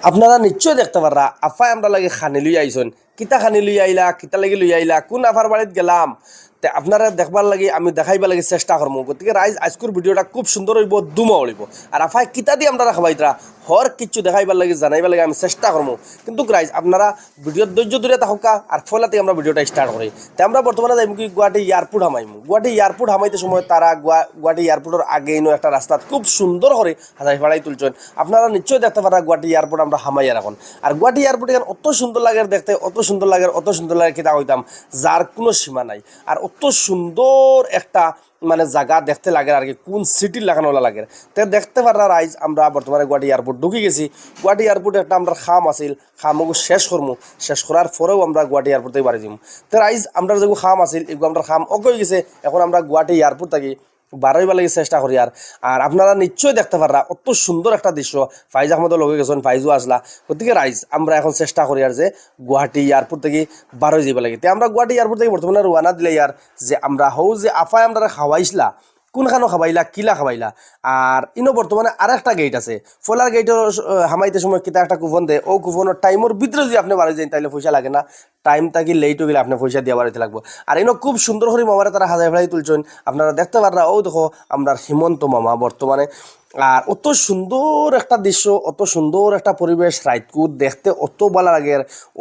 আপনারা নিশ্চয় দেখতে পাররা আফাই আমরা লাগে খানি লই আইসন কিতা খানি লই আইলা কিতা লাগি লই আইলা কোন আফার বাড়িত গেলাম তে আপনারা দেখবার লাগি আমি দেখাইবার লাগি চেষ্টা করবো গতিকে আজকের ভিডিওটা খুব সুন্দর হইব দুমা হইব আর আফাই কিতা দিয়ে আমরা খাবাইতরা হর কিছু দেখাইবার লাগি জানাইবার লাগি আমি চেষ্টা করবো কিন্তু রাইজ আপনারা ভিডিওর ধৈর্য ধরে থাকা আর ফলাতে আমরা ভিডিওটা স্টার্ট করি তো আমরা বর্তমানে যাইম কি গুয়াহাটি এয়ারপোর্ট হামাইমু গুয়াহাটি এয়ারপোর্ট হামাইতে সময় তারা গুয়াহাটি এয়ারপোর্টের আগে ইনো একটা রাস্তা খুব সুন্দর করে হাজাই ফাড়াই তুলছেন আপনারা নিশ্চয়ই দেখতে পারা গুয়াহাটি এয়ারপোর্ট আমরা হামাইয়া রাখুন আর গুয়াহাটি এয়ারপোর্ট এখন অত সুন্দর লাগে দেখতে অত সুন্দর লাগে কিতা হইতাম যার কোনো সীমা নাই আর অত সুন্দর একটা মানে জায়গা দেখতে লাগে আর কি কোন সিটির লাগানো লাগে তো দেখতে পারা রাইজ আমরা বর্তমানে গুয়াহাটি এয়ারপোর্ট ঢুকে গেছি গুয়াহাটি এয়ারপোর্টে একটা আমরা খাম আছিল খামকে শেষ করার পরেও আমরা গুয়াহাটি এয়ারপোর্টে বাড়ি যাম তো রাইজ আমরা যেগুলো খাম আছিল এগুলো আমরা খাম হয়ে গেছে এখন আমরা গুয়াহাটি এয়ারপোর্ট থাকি বারোই লাগে চেষ্টা করি আর আপনারা নিশ্চয়ই দেখতে পাররা অত সুন্দর একটা দৃশ্য ফাইজ আহমদও লগে গেছেন ফাইজও আসলা গতিকে রাইজ আমরা এখন চেষ্টা করি আর যে গুয়াহাটি এয়ারপোর্ট থেকে বারোই যাব লাগে তো আমরা গুয়াহাটি এয়ারপোর্ট থেকে বর্তমানে রওনা দিলে যে আমরা হও যে আফাই আমরা খাওয়াইছিলা কোনখানো খাবাইলা কিলা খাবাইলা আর ইনো বর্তমানে আর একটা গেট আছে ফলার গেটের হামাইতে সময় কিতা একটা কুপন দেয় ও কুপনের টাইমের ভিতরে যদি আপনি বাড়ি যান তাহলে পয়সা লাগে না টাইম থাকি লেট হয়ে গেলে আপনি পয়সা দিয়ে বাড়িতে লাগবো আর ইনো খুব সুন্দর করে মামারা তারা হাজার ফেলাই তুলছেন আপনারা দেখতে পাররা ও দেখো আমরা হিমন্ত মামা বর্তমানে আর অত সুন্দর একটা দৃশ্য অত সুন্দর একটা পরিবেশ রাইতকুট দেখতে অত ভালো লাগে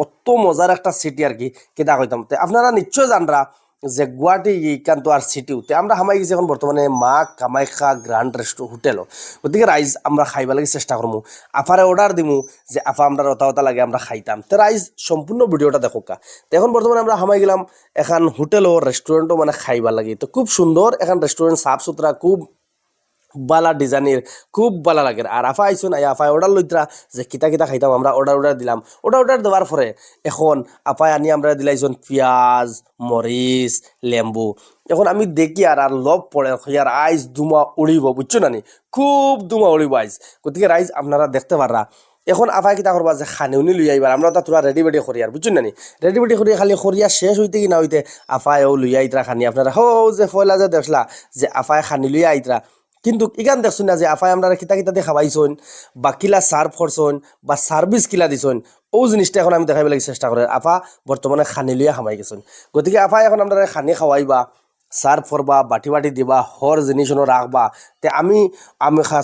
অত মজার একটা সিটি আর কি কেটা কইতাম আপনারা নিশ্চয় জানরা যে গুয়াহাটি এইখান আর সিটিতে আমরা হামাই গেছি এখন বর্তমানে মা কামাখ্যা গ্র্যান্ড হোটেল গতিকে রাইজ আমরা খাইবা লাগে চেষ্টা করবো আফারে অর্ডার দিমু যে আফা আমরা রতা লাগে আমরা খাইতাম তো রাইজ সম্পূর্ণ ভিডিওটা দেখোকা তো এখন বর্তমানে আমরা হামাই গেলাম এখন হোটেলও রেস্টুরেন্টও মানে খাইবা লাগে তো খুব সুন্দর এখন রেস্টুরেন্ট সাফ সুতরা খুব বালা ডিজাইনের খুব ভালো লাগে আর আফা আইসুন আফাই অর্ডার লইতরা যে কিতা কিতা খাইতাম আমরা অর্ডার দিলাম অর্ডার দেওয়ার পরে এখন আফাই আনি আমরা দিলাইছুন পেঁয়াজ মরিচ লেম্বু এখন আমি দেখি আর লব পড়ে আর আইস দুমা উড়িব বুঝছো নানি খুব দুমা উড়িব আইস গতিকে রাইজ আপনারা দেখতে পাররা এখন আফাই কিতা করবা যে খানিউনি লই আইবার আমরা তো তোরা রেডি করি আর বুঝছেন নানি রেডি করি খালি খরিয়া শেষ হইতে কি না হইতে আফাই ও লই আইতরা খানি আপনারা হো যে ফয়লা যে দেখলা যে আফাই খানি লই আইতরা কিন্তু ইগান দেখছুন না যে আফাই আমরা কিতা কিতা দিয়ে খাওয়াইছন বা কিলা সার্ভ করছন বা সার্ভিস কিলা দিছন ও জিনিসটা এখন আমি দেখাইব লাগে চেষ্টা করে আফা বর্তমানে খানি লইয়া খামাই গেছেন গতিকে আফাই এখন আমরা খানি খাওয়াইবা সার্ভ করবা বাটি দিবা হর জিনিসও রাখবা তে আমি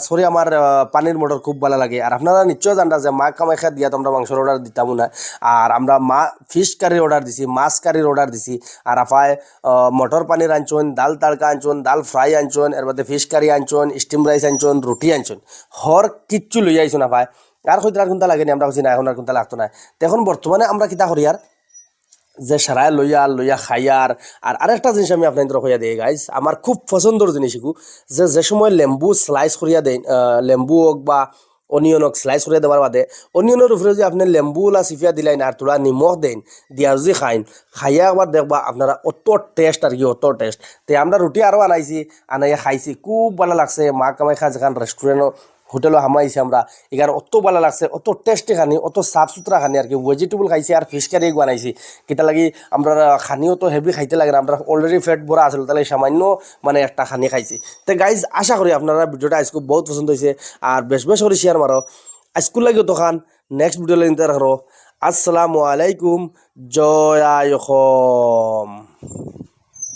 সরি আমার পানির মটর খুব ভালো লাগে আর আপনারা নিশ্চয় জানরা যে মা কামাখ্যা দিয়া তো আমরা মাংসের অর্ডার দিতাম না আর আমরা ফিশ কারির অর্ডার দিছি মাছ কারির অর্ডার দিছি আর আফায় মটর পানির আনছন ডাল তাড়কা আনছন ডাল ফ্রাই আনছন এর মধ্যে ফিশ কারি আনছন স্টিম রাইস আনছন রুটি আনছন হর কিচ্ছু লই আইছন আফায় আর হয়তো আর কোনটা লাগেনি আমরা হচ্ছি না এখন আর কোনটা লাগতো না এখন বর্তমানে আমরা কিতা করি আর যে সারায় লইয়া খাইয়ার আর আরেকটা জিনিস আমি আপনাদের হইয়া দিই গাইজ আমার খুব পছন্দর জিনিস যে সময় লেম্বু স্লাইস করিয়া দেন লেম্বু হোক বা অনিয়ন হোক স্লাইস করিয়া দেওয়ার বাদে অনিয়নের উপরে যদি আপনি লেম্বুলা চিফিয়া দিলেন আর তোরা নিমখ দেন দিয়া যদি খাইয়া আবার দেখবা আপনারা অত টেস্ট আর কি অত টেস্ট তে আমরা রুটি আরও আনাইয়া খাইছি খুব ভালো লাগছে মা কামাখ্যা যেখান রেস্টুরেন্টও হোটেলও হামাইছি আমরা এখানে অত ভালো লাগছে অত টেস্টি খানি অত সাফ সুতরা খানি আর কি ভেজিটেবল খাইছি আর ফিশ কারি বানাইছি কিতা লাগি আমরা খানিও তো হেভি খাইতে লাগে না আমরা অলরেডি ফ্যাট ভরা আসলো তাহলে সামান্য মানে একটা খানি খাইছি তো গাইজ আশা করি আপনারা ভিডিওটা আজকে বহুত পছন্দ হয়েছে আর বেশ করে শেয়ার মারো আজকুল লাগিও তখন নেক্সট ভিডিও লাগে রাখো আসসালামু আলাইকুম জয় আয়ুম।